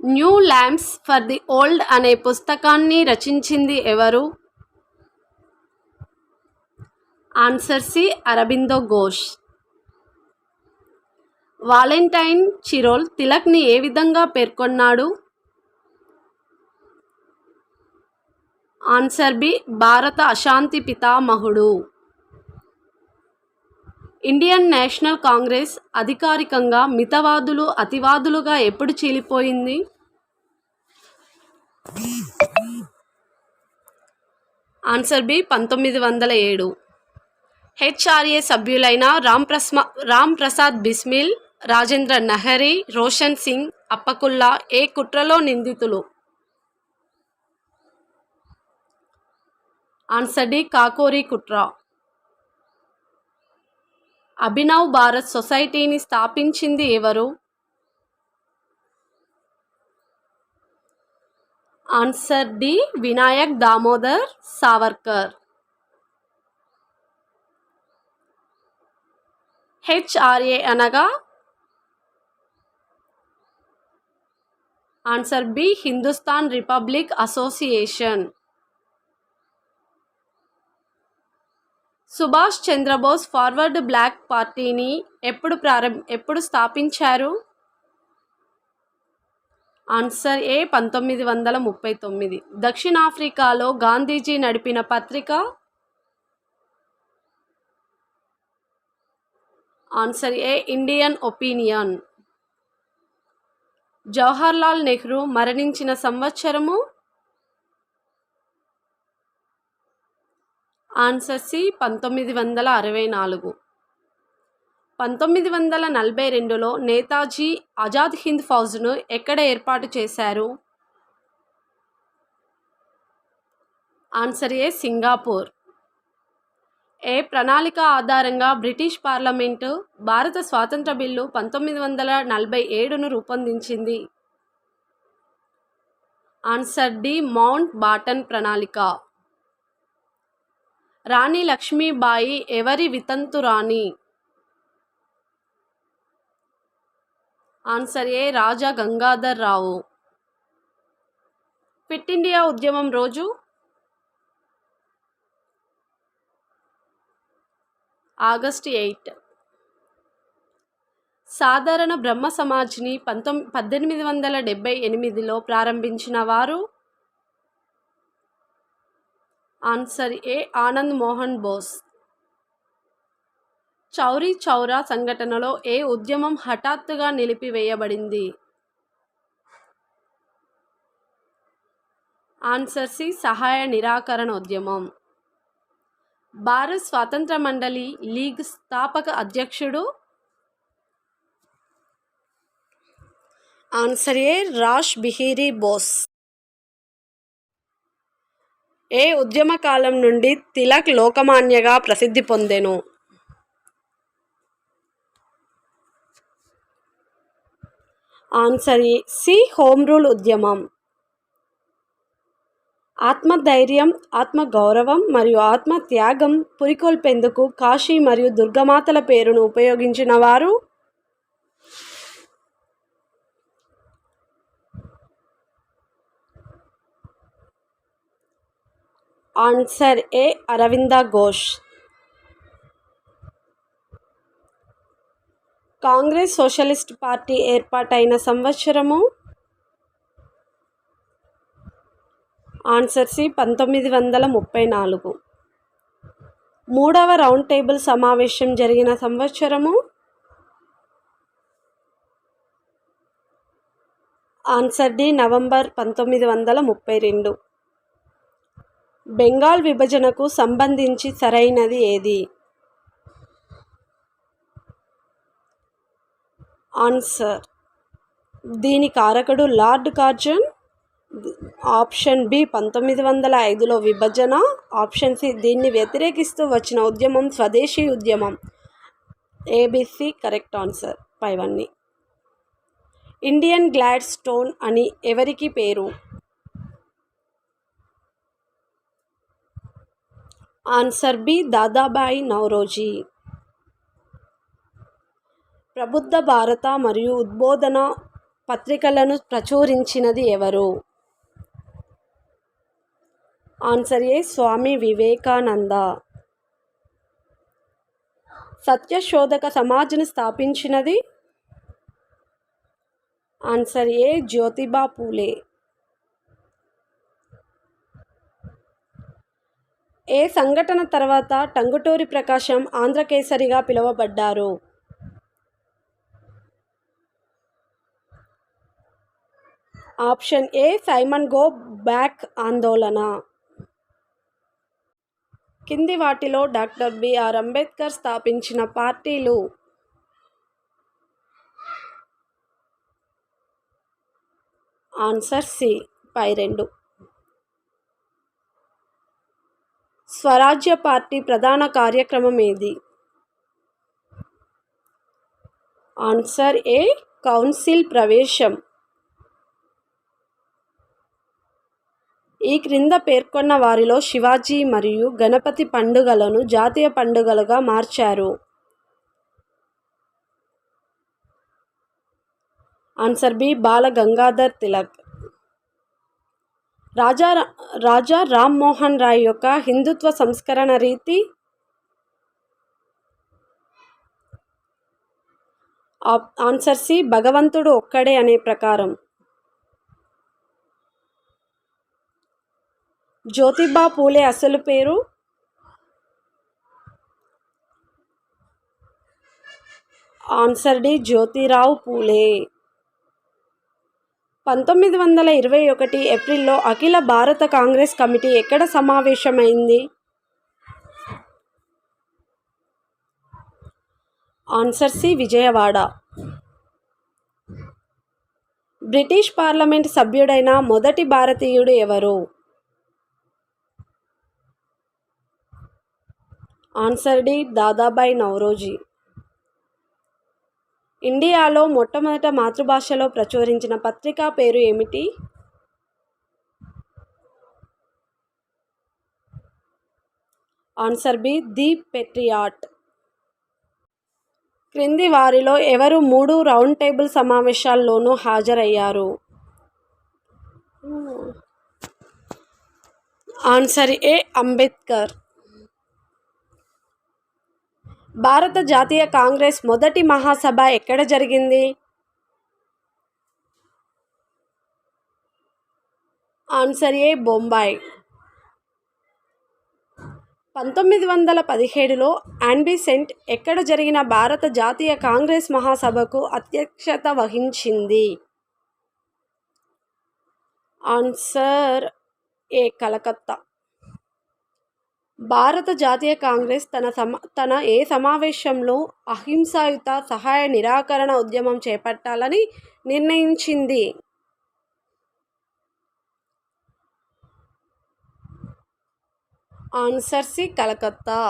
New lamps for the old అనే పుస్తకాన్ని రచించింది ఎవరు? Answer C Aurobindo Ghosh. Valentine Chirol తిలక్ని ఏ విధంగా పేర్కొన్నాడు? ఆన్సర్ బి భారత అశాంతి పితామహుడు. ఇండియన్ నేషనల్ కాంగ్రెస్ అధికారికంగా మితవాదులు అతివాదులుగా ఎప్పుడు చీలిపోయింది? Answer B 1907. హెచ్ఆర్ఏ సభ్యులైన రామ్ ప్రసాద్ బిస్మిల్, రాజేంద్ర నహరి, రోషన్ సింగ్ అప్పకుల్లా ఏ కుట్రలో నిందితులు? ఆన్సర్ డి కాకోరీ కుట్ర. అభినవ్ భారత్ సొసైటీని స్థాపించింది ఎవరు? Answer D Vinayak Damodar Savarkar. HRA అనగా? Answer B Hindustan Republic Association. Subhash Chandrabose Forward Bloc పార్టీని ఎప్పుడు స్థాపించారు? Answer A 1939. దక్షిణాఫ్రికాలో గాంధీజీ నడిపిన పత్రిక? Answer A Indian Opinion. Jawaharlal Nehru మరణించిన సంవత్సరము? Answer C 1964. 1942లో నేతాజీ ఆజాద్ హింద్ ఫౌజ్ను ఎక్కడ ఏర్పాటు చేశారు? ఆన్సర్ ఏ సింగపూర్. ఏ ప్రణాళిక ఆధారంగా బ్రిటిష్ పార్లమెంటు భారత స్వాతంత్ర బిల్లు 1947ను రూపొందించింది? ఆన్సర్ డి మౌంట్ బాటన్ ప్రణాళిక. రాణి లక్ష్మీబాయి ఎవరి వితంతురాణి? ఆన్సర్ ఏ రాజా గంగాధర్ రావు. ఫిట్ ఇండియా ఉద్యమం రోజు? ఆగస్టు 8. సాధారణ బ్రహ్మ సమాజ్ని 1878లో ప్రారంభించిన వారు? ఆన్సర్ ఏ ఆనంద్ మోహన్ బోస్. చౌరీ చౌరా సంఘటనలో ఏ ఉద్యమం హఠాత్తుగా నిలిపివేయబడింది? ఆన్సర్ సి సహాయ నిరాకరణ ఉద్యమం. భారత్ స్వాతంత్ర మండలి లీగ్ స్థాపక అధ్యక్షుడు? ఆన్సర్ ఏ రాష్ బిహారీ బోస్. ఏ ఉద్యమ కాలం నుండి తిలక్ లోకమాన్యగా ప్రసిద్ధి పొందెను? ఆన్సర్ సి హోమ్ రూల్ ఉద్యమం. ఆత్మధైర్యం, ఆత్మగౌరవం మరియు ఆత్మత్యాగం పురికొల్పేందుకు కాశీ మరియు దుర్గమాతల పేరును ఉపయోగించిన వారు? Answer A Aurobindo Ghosh. కాంగ్రెస్ సోషలిస్ట్ పార్టీ ఏర్పాటైన సంవత్సరము? Answer C 1934. మూడవ రౌండ్ టేబుల్ సమావేశం జరిగిన సంవత్సరము? Answer D November 1932. బెంగాల్ విభజనకు సంబంధించి సరైనది ఏది? ఆన్సర్ దీని కారకుడు లార్డ్ కార్జన్. ఆప్షన్ బి 1905లో విభజన. ఆప్షన్ సి దీన్ని వ్యతిరేకిస్తూ వచ్చిన ఉద్యమం స్వదేశీ ఉద్యమం. ఏబిసి కరెక్ట్ ఆన్సర్ పైవన్నీ. ఇండియన్ గ్లాడ్ స్టోన్ అని ఎవరికి పేరు? Answer B Dadabhai Naoroji. ప్రబుద్ధ భారత మరియు ఉద్బోధన పత్రికలను ప్రచురించినది ఎవరు? Answer A Swami Vivekananda. సత్యశోధక సమాజ్ను స్థాపించినది? Answer A Jyotiba Phule. ఏ సంఘటన తర్వాత టంగుటూరి ప్రకాశం ఆంధ్రకేసరిగా పిలువబడ్డారు? Option A Simon go back ఆందోళన. కింది వాటిలో డాక్టర్ బిఆర్ అంబేద్కర్ స్థాపించిన పార్టీలు? ఆన్సర్ సి పై రెండు. స్వరాజ్య పార్టీ ప్రధాన కార్యక్రమం ఏది? ఆన్సర్ ఏ కౌన్సిల్ ప్రవేశం. ఈ క్రింద పేర్కొన్న వారిలో శివాజీ మరియు గణపతి పండుగలను జాతీయ పండుగలుగా మార్చారు? ఆన్సర్ బి బాల గంగాధర్ తిలక్. రాజా రామ్మోహన్ రాయ్ యొక్క హిందుత్వ సంస్కరణ రీతి? ఆన్సర్ సి భగవంతుడు ఒక్కడే అనే ప్రకారం. జ్యోతిబా పూలే అసలు పేరు? Answer D Jyotirao Phule. 1921 ఏప్రిల్లో అఖిల భారత కాంగ్రెస్ కమిటీ ఎక్కడ సమావేశమైంది? Answer C Vijayawada. British parliament సభ్యుడైన మొదటి భారతీయుడు ఎవరు? Answer D Dadabhai Naoroji. ఇండియాలో మొట్టమొదట మాతృభాషలో ప్రచురించిన పత్రిక పేరు ఏమిటి? Answer B the patriot. క్రింది వారిలో ఎవరు 3 రౌండ్ టేబుల్ సమావేశాల్లోనూ హాజరయ్యారు? Answer A Ambedkar. భారత జాతీయ కాంగ్రెస్ మొదటి మహాసభ ఎక్కడ జరిగింది? Answer A Bombay. 1917లో యాన్ బీసెంట్ ఎక్కడ జరిగిన భారత జాతీయ కాంగ్రెస్ మహాసభకు అధ్యక్షత వహించింది? Answer A Calcutta. భారత జాతీయ కాంగ్రెస్ తన ఏ సమావేశంలో అహింసాయుత సహాయ నిరాకరణ ఉద్యమం చేపట్టాలని నిర్ణయించింది? Answer C Calcutta.